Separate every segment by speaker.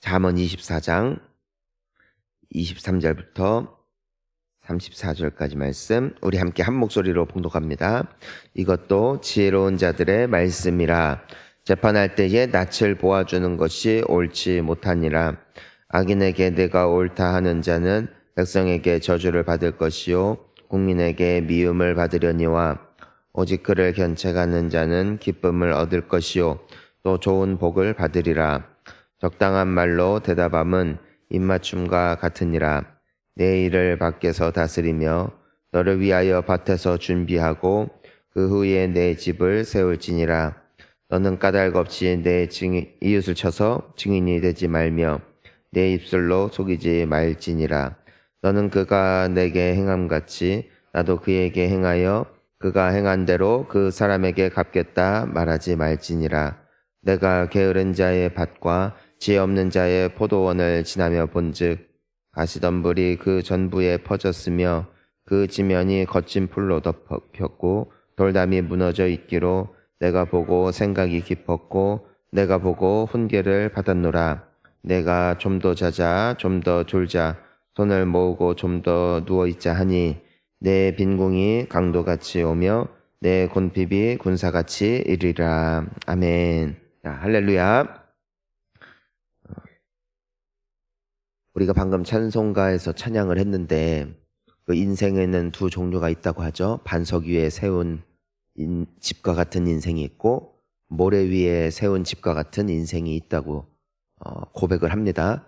Speaker 1: 잠언 24장 23절부터 34절까지 말씀 우리 함께 한 목소리로 봉독합니다. 이것도 지혜로운 자들의 말씀이라. 재판할 때에 낯을 보아주는 것이 옳지 못하니라. 악인에게 내가 옳다 하는 자는 백성에게 저주를 받을 것이요 국민에게 미움을 받으려니와 오직 그를 견책하는 자는 기쁨을 얻을 것이요 또 좋은 복을 받으리라. 적당한 말로 대답함은 입맞춤과 같으니라. 내 일을 밖에서 다스리며 너를 위하여 밭에서 준비하고 그 후에 내 집을 세울지니라. 너는 까닭없이 내 이웃을 쳐서 증인이 되지 말며 내 입술로 속이지 말지니라. 너는 그가 내게 행함같이 나도 그에게 행하여 그가 행한 대로 그 사람에게 갚겠다 말하지 말지니라. 내가 게으른 자의 밭과 지혜 없는 자의 포도원을 지나며 본즉 가시덤불이 그 전부에 퍼졌으며 그 지면이 거친 풀로 덮였고 돌담이 무너져 있기로 내가 보고 생각이 깊었고 내가 보고 훈계를 받았노라. 내가 좀 더 자자 좀 더 졸자 손을 모으고 좀 더 누워있자 하니 내 빈궁이 강도같이 오며 내 곤핍이 군사같이 이르리라. 아멘. 자, 할렐루야. 우리가 방금 찬송가에서 찬양을 했는데 그 인생에는 두 종류가 있다고 하죠. 반석 위에 세운 집과 같은 인생이 있고 모래 위에 세운 집과 같은 인생이 있다고 고백을 합니다.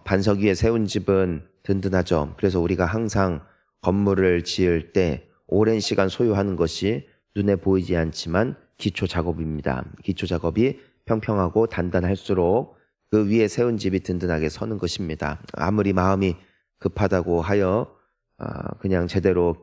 Speaker 1: 반석 위에 세운 집은 든든하죠. 그래서 우리가 항상 건물을 지을 때 오랜 시간 소요하는 것이 눈에 보이지 않지만 기초 작업입니다. 기초 작업이 평평하고 단단할수록 그 위에 세운 집이 든든하게 서는 것입니다. 아무리 마음이 급하다고 하여 그냥 제대로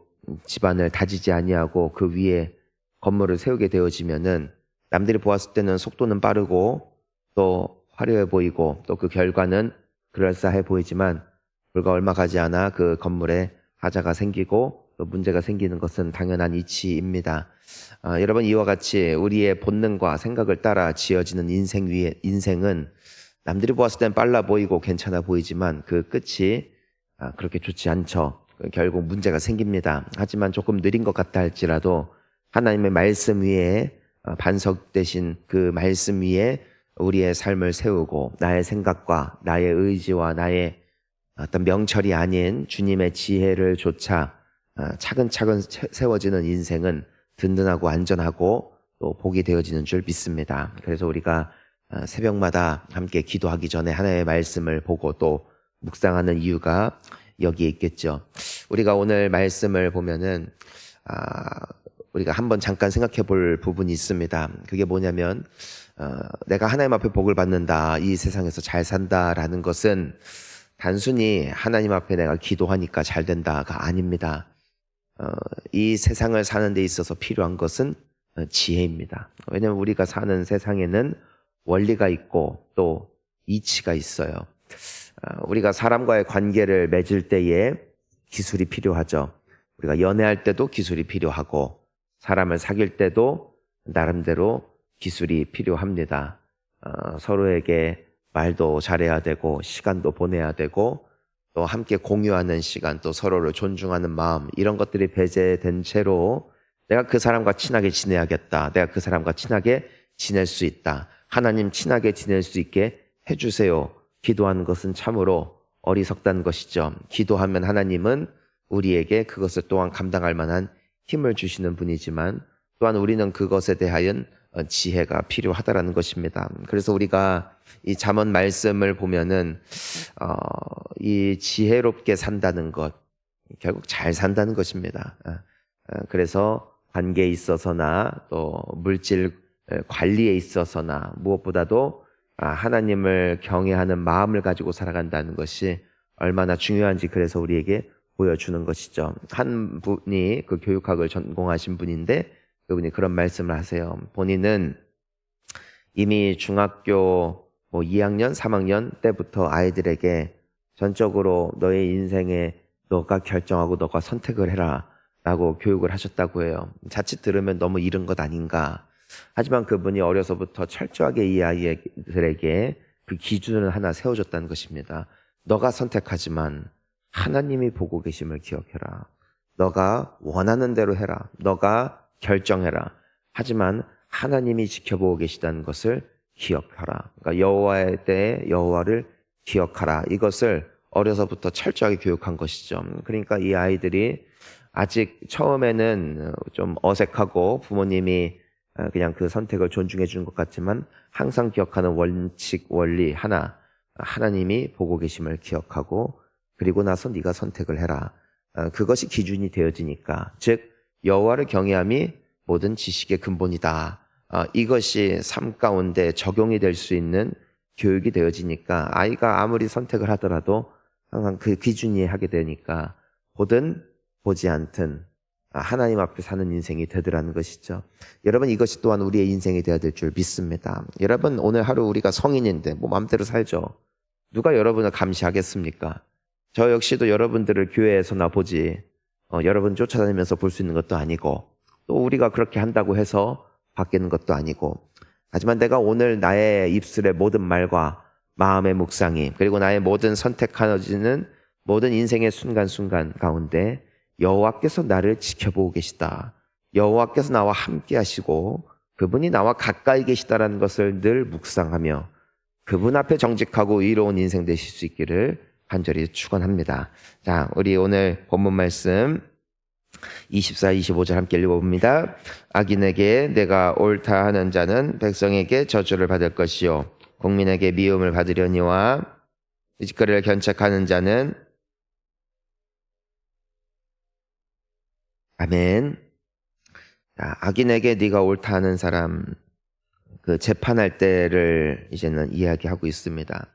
Speaker 1: 집안을 다지지 아니하고 그 위에 건물을 세우게 되어지면은 남들이 보았을 때는 속도는 빠르고 또 화려해 보이고 또 그 결과는 그럴싸해 보이지만 불과 얼마 가지 않아 그 건물에 하자가 생기고 또 문제가 생기는 것은 당연한 이치입니다. 여러분, 이와 같이 우리의 본능과 생각을 따라 지어지는 인생은 남들이 보았을 땐 빨라 보이고 괜찮아 보이지만 그 끝이 그렇게 좋지 않죠. 결국 문제가 생깁니다. 하지만 조금 느린 것 같다 할지라도 하나님의 말씀 위에 반석 대신 그 말씀 위에 우리의 삶을 세우고 나의 생각과 나의 의지와 나의 어떤 명철이 아닌 주님의 지혜를 조차 차근차근 세워지는 인생은 든든하고 안전하고 또 복이 되어지는 줄 믿습니다. 그래서 우리가 새벽마다 함께 기도하기 전에 하나님의 말씀을 보고 또 묵상하는 이유가 여기에 있겠죠. 우리가 오늘 말씀을 보면은 우리가 한번 잠깐 생각해 볼 부분이 있습니다. 그게 뭐냐면 내가 하나님 앞에 복을 받는다, 이 세상에서 잘 산다라는 것은 단순히 하나님 앞에 내가 기도하니까 잘 된다가 아닙니다. 이 세상을 사는 데 있어서 필요한 것은 지혜입니다. 왜냐하면 우리가 사는 세상에는 원리가 있고 또 이치가 있어요. 우리가 사람과의 관계를 맺을 때에 기술이 필요하죠. 우리가 연애할 때도 기술이 필요하고 사람을 사귈 때도 나름대로 기술이 필요합니다. 서로에게 말도 잘해야 되고 시간도 보내야 되고 또 함께 공유하는 시간, 또 서로를 존중하는 마음, 이런 것들이 배제된 채로 내가 그 사람과 친하게 지내야겠다, 내가 그 사람과 친하게 지낼 수 있다, 하나님 친하게 지낼 수 있게 해주세요, 기도하는 것은 참으로 어리석다는 것이죠. 기도하면 하나님은 우리에게 그것을 또한 감당할 만한 힘을 주시는 분이지만 또한 우리는 그것에 대하여 지혜가 필요하다라는 것입니다. 그래서 우리가 이 잠언 말씀을 보면은 이 지혜롭게 산다는 것, 결국 잘 산다는 것입니다. 그래서 관계에 있어서나 또 물질 관리에 있어서나 무엇보다도 하나님을 경외하는 마음을 가지고 살아간다는 것이 얼마나 중요한지 그래서 우리에게 보여주는 것이죠. 한 분이 그 교육학을 전공하신 분인데 그분이 그런 말씀을 하세요. 본인은 이미 중학교 2학년, 3학년 때부터 아이들에게 전적으로 너의 인생에 너가 결정하고 너가 선택을 해라 라고 교육을 하셨다고 해요. 자칫 들으면 너무 이른 것 아닌가. 하지만 그분이 어려서부터 철저하게 이 아이들에게 그 기준을 하나 세워줬다는 것입니다. 너가 선택하지만 하나님이 보고 계심을 기억해라. 너가 원하는 대로 해라. 너가 결정해라. 하지만 하나님이 지켜보고 계시다는 것을 기억하라. 그러니까 여호와에 대해 여호와를 기억하라. 이것을 어려서부터 철저하게 교육한 것이죠. 그러니까 이 아이들이 아직 처음에는 좀 어색하고 부모님이 그냥 그 선택을 존중해 주는 것 같지만 항상 기억하는 원칙, 원리 하나, 하나님이 보고 계심을 기억하고 그리고 나서 네가 선택을 해라. 그것이 기준이 되어지니까, 즉 여호와를 경외함이 모든 지식의 근본이다. 이것이 삶 가운데 적용이 될 수 있는 교육이 되어지니까 아이가 아무리 선택을 하더라도 항상 그 기준이 하게 되니까 보든 보지 않든 하나님 앞에 사는 인생이 되더라는 것이죠. 여러분, 이것이 또한 우리의 인생이 되어야 될 줄 믿습니다. 여러분, 오늘 하루 우리가 성인인데 뭐 마음대로 살죠. 누가 여러분을 감시하겠습니까? 저 역시도 여러분들을 교회에서나 보지 여러분 쫓아다니면서 볼 수 있는 것도 아니고 또 우리가 그렇게 한다고 해서 바뀌는 것도 아니고, 하지만 내가 오늘 나의 입술의 모든 말과 마음의 묵상이 그리고 나의 모든 선택하여지는 모든 인생의 순간순간 가운데 여호와께서 나를 지켜보고 계시다. 여호와께서 나와 함께 하시고 그분이 나와 가까이 계시다라는 것을 늘 묵상하며 그분 앞에 정직하고 의로운 인생 되실 수 있기를 간절히 축원합니다. 자, 우리 오늘 본문 말씀 24, 25절 함께 읽어봅니다. 악인에게 내가 옳다 하는 자는 백성에게 저주를 받을 것이요 국민에게 미움을 받으려니와 이짓거리를 견책하는 자는 아멘. 악인에게 네가 옳다 하는 사람, 그 재판할 때를 이제는 이야기하고 있습니다.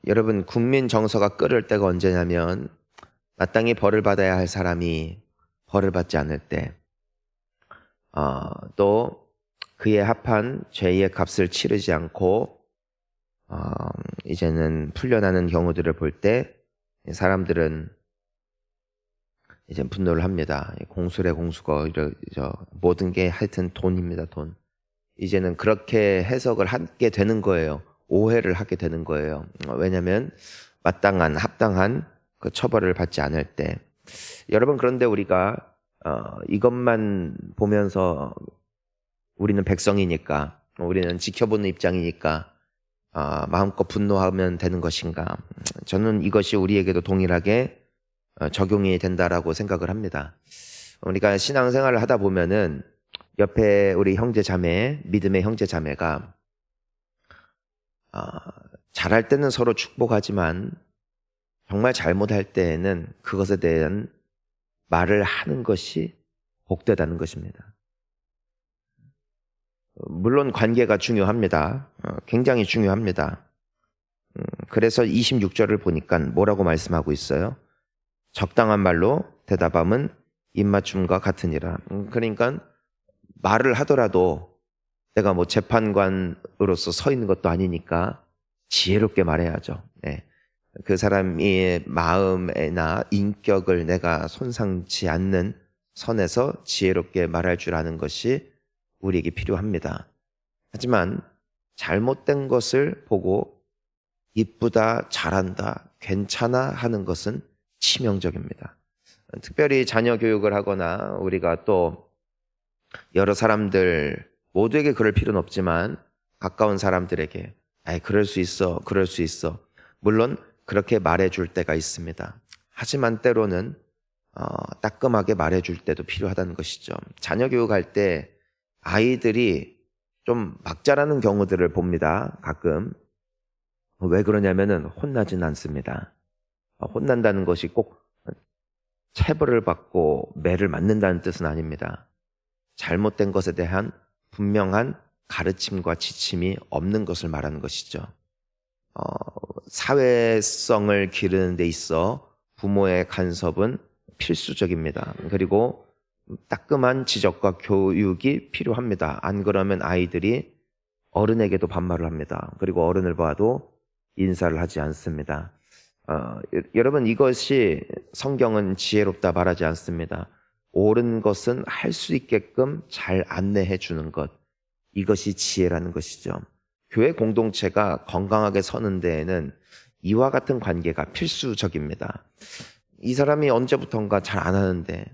Speaker 1: 여러분, 국민 정서가 끓을 때가 언제냐면 마땅히 벌을 받아야 할 사람이 벌을 받지 않을 때, 또 그에 합한 죄의 값을 치르지 않고 이제는 풀려나는 경우들을 볼 때 사람들은 이제 분노를 합니다. 공수래 공수거 모든 게 하여튼 돈입니다. 돈. 이제는 그렇게 해석을 하게 되는 거예요. 오해를 하게 되는 거예요. 왜냐하면 마땅한 합당한 그 처벌을 받지 않을 때. 여러분, 그런데 우리가 이것만 보면서 우리는 백성이니까, 우리는 지켜보는 입장이니까 마음껏 분노하면 되는 것인가? 저는 이것이 우리에게도 동일하게 적용이 된다라고 생각을 합니다. 우리가 신앙생활을 하다 보면은 옆에 우리 형제 자매, 믿음의 형제 자매가 잘할 때는 서로 축복하지만 정말 잘못할 때에는 그것에 대한 말을 하는 것이 복되다는 것입니다. 물론 관계가 중요합니다. 굉장히 중요합니다. 그래서 26절을 보니까 뭐라고 말씀하고 있어요? 적당한 말로 대답함은 입맞춤과 같으니라. 그러니까 말을 하더라도 내가 뭐 재판관으로서 서 있는 것도 아니니까 지혜롭게 말해야죠. 네. 그 사람의 마음이나 인격을 내가 손상치 않는 선에서 지혜롭게 말할 줄 아는 것이 우리에게 필요합니다. 하지만 잘못된 것을 보고 이쁘다, 잘한다, 괜찮아 하는 것은 치명적입니다. 특별히 자녀 교육을 하거나 우리가 또 여러 사람들 모두에게 그럴 필요는 없지만 가까운 사람들에게 그럴 수 있어, 그럴 수 있어. 물론 그렇게 말해줄 때가 있습니다. 하지만 때로는 따끔하게 말해줄 때도 필요하다는 것이죠. 자녀 교육할 때 아이들이 좀 막잘하는 경우들을 봅니다. 가끔. 왜 그러냐면은 혼나진 않습니다. 혼난다는 것이 꼭 체벌을 받고 매를 맞는다는 뜻은 아닙니다. 잘못된 것에 대한 분명한 가르침과 지침이 없는 것을 말하는 것이죠. 사회성을 기르는 데 있어 부모의 간섭은 필수적입니다. 그리고 따끔한 지적과 교육이 필요합니다. 안 그러면 아이들이 어른에게도 반말을 합니다. 그리고 어른을 봐도 인사를 하지 않습니다. 여러분, 이것이 성경은 지혜롭다 말하지 않습니다. 옳은 것은 할 수 있게끔 잘 안내해 주는 것, 이것이 지혜라는 것이죠. 교회 공동체가 건강하게 서는 데에는 이와 같은 관계가 필수적입니다. 이 사람이 언제부턴가 잘 안 하는데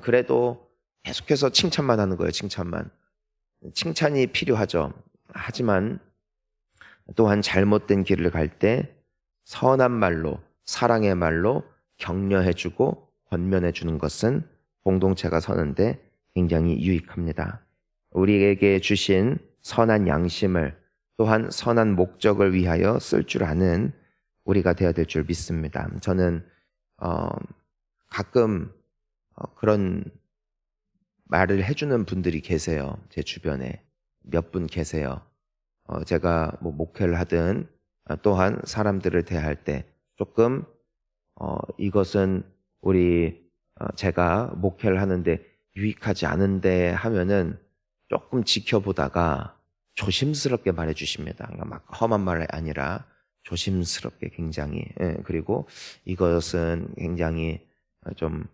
Speaker 1: 그래도 계속해서 칭찬만 하는 거예요. 칭찬만. 칭찬이 필요하죠. 하지만 또한 잘못된 길을 갈 때 선한 말로, 사랑의 말로 격려해주고 권면해주는 것은 공동체가 서는데 굉장히 유익합니다. 우리에게 주신 선한 양심을 또한 선한 목적을 위하여 쓸 줄 아는 우리가 되어야 될 줄 믿습니다. 저는 가끔 그런 말을 해주는 분들이 계세요. 제 주변에 몇 분 계세요. 제가 뭐 목회를 하든 또한 사람들을 대할 때 조금 이것은 제가 목회를 하는데 유익하지 않은데 하면은 조금 지켜보다가 조심스럽게 말해 주십니다. 그러니까 막 험한 말이 아니라 조심스럽게 굉장히. 그리고 이것은 굉장히 좀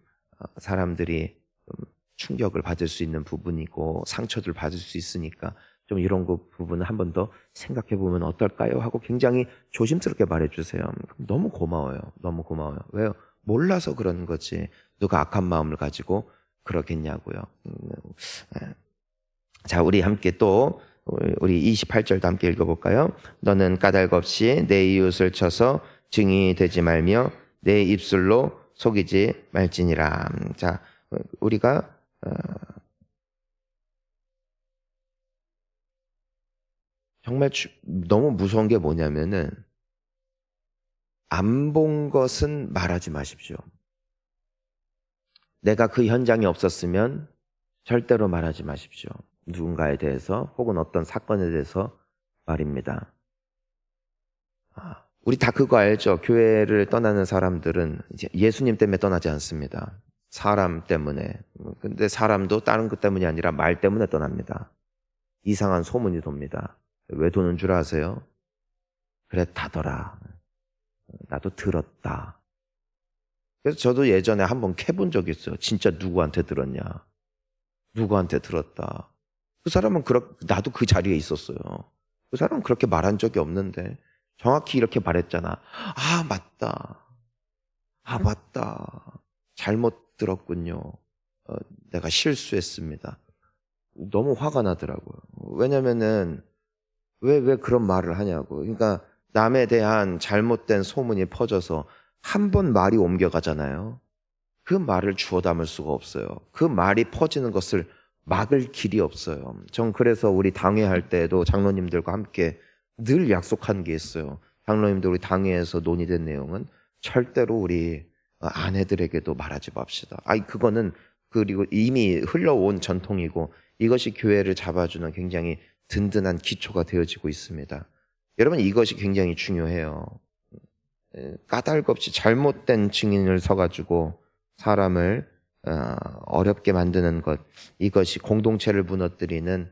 Speaker 1: 사람들이 좀 충격을 받을 수 있는 부분이고 상처를 받을 수 있으니까 좀 이런 부분을 한 번 더 생각해 보면 어떨까요? 하고 굉장히 조심스럽게 말해 주세요. 너무 고마워요. 너무 고마워요. 왜요? 몰라서 그러는 거지. 누가 악한 마음을 가지고 그러겠냐고요. 자, 우리 함께 또 우리 28절도 함께 읽어볼까요? 너는 까닭 없이 내 이웃을 쳐서 증이 되지 말며 내 입술로 속이지 말지니라. 자, 우리가 정말 너무 무서운 게 뭐냐면은 안 본 것은 말하지 마십시오. 내가 그 현장에 없었으면 절대로 말하지 마십시오. 누군가에 대해서 혹은 어떤 사건에 대해서 말입니다. 우리 다 그거 알죠? 교회를 떠나는 사람들은 이제 예수님 때문에 떠나지 않습니다. 사람 때문에. 근데 사람도 다른 것 때문이 아니라 말 때문에 떠납니다. 이상한 소문이 돕니다. 왜 도는 줄 아세요? 그랬다더라. 나도 들었다. 그래서 저도 예전에 한번 캐본 적이 있어요. 진짜 누구한테 들었냐? 누구한테 들었다. 그 사람은 나도 그 자리에 있었어요. 그 사람은 그렇게 말한 적이 없는데 정확히 이렇게 말했잖아. 아, 맞다. 아, 맞다. 잘못 들었군요. 내가 실수했습니다. 너무 화가 나더라고요. 왜냐면은 왜 그런 말을 하냐고. 그러니까 남에 대한 잘못된 소문이 퍼져서 한 번 말이 옮겨가잖아요. 그 말을 주워 담을 수가 없어요. 그 말이 퍼지는 것을 막을 길이 없어요. 전 그래서 우리 당회할 때도 장로님들과 함께 늘 약속한 게 있어요. 장로님들 우리 당회에서 논의된 내용은 절대로 우리 아내들에게도 말하지 맙시다. 그거는 그리고 이미 흘러온 전통이고 이것이 교회를 잡아주는 굉장히 든든한 기초가 되어지고 있습니다. 여러분 이것이 굉장히 중요해요. 까닭 없이 잘못된 증인을 서가지고 사람을 어렵게 만드는 것, 이것이 공동체를 무너뜨리는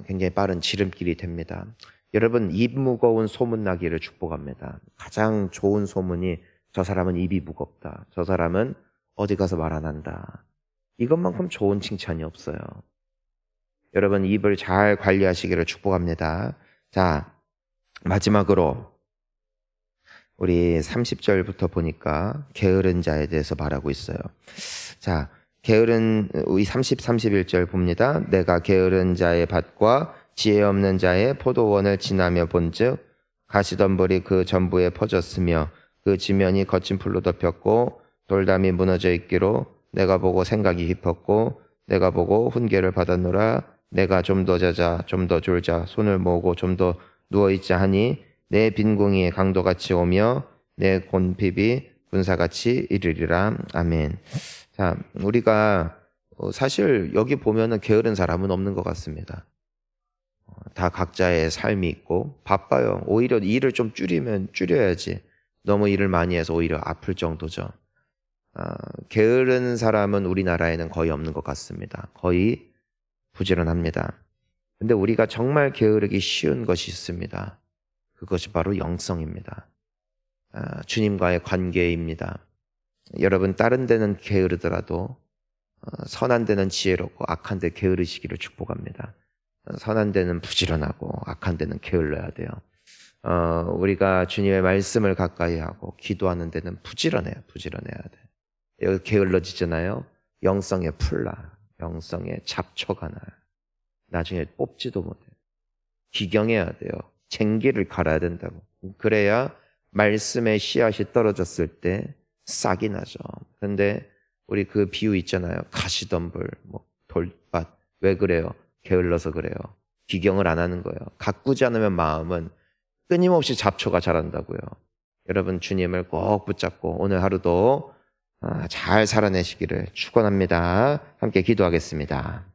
Speaker 1: 굉장히 빠른 지름길이 됩니다. 여러분 입 무거운 소문나기를 축복합니다. 가장 좋은 소문이 저 사람은 입이 무겁다. 저 사람은 어디 가서 말 안 한다. 이것만큼 좋은 칭찬이 없어요. 여러분 입을 잘 관리하시기를 축복합니다. 자, 마지막으로 우리 30절부터 보니까 게으른 자에 대해서 말하고 있어요. 자, 우리 30, 31절 봅니다. 내가 게으른 자의 밭과 지혜 없는 자의 포도원을 지나며 본즉 가시덤불이 그 전부에 퍼졌으며 그 지면이 거친 풀로 덮였고 돌담이 무너져 있기로 내가 보고 생각이 깊었고 내가 보고 훈계를 받았노라. 내가 좀 더 자자 좀 더 졸자 손을 모으고 좀 더 누워있자 하니 내 빈궁이 강도같이 오며 내 곤핍이 군사같이 이르리라. 아멘. 자, 우리가 사실 여기 보면은 게으른 사람은 없는 것 같습니다. 다 각자의 삶이 있고 바빠요. 오히려 일을 좀 줄여야지. 너무 일을 많이 해서 오히려 아플 정도죠. 게으른 사람은 우리나라에는 거의 없는 것 같습니다. 거의 부지런합니다. 근데 우리가 정말 게으르기 쉬운 것이 있습니다. 그것이 바로 영성입니다. 주님과의 관계입니다. 여러분 다른 데는 게으르더라도 선한 데는 지혜롭고 악한 데 게으르시기를 축복합니다. 선한 데는 부지런하고 악한 데는 게을러야 돼요. 우리가 주님의 말씀을 가까이 하고 기도하는 데는 부지런해야 돼. 여기 게을러지잖아요. 영성에 풀나, 영성에 잡초가 나요. 나중에 뽑지도 못해요. 기경해야 돼요. 쟁기를 갈아야 된다고. 그래야 말씀의 씨앗이 떨어졌을 때 싹이 나죠. 근데 우리 그 비유 있잖아요. 가시덤불, 돌밭. 왜 그래요? 게을러서 그래요. 기경을 안 하는 거예요. 가꾸지 않으면 마음은 끊임없이 잡초가 자란다고요. 여러분 주님을 꼭 붙잡고 오늘 하루도 잘 살아내시기를 축원합니다. 함께 기도하겠습니다.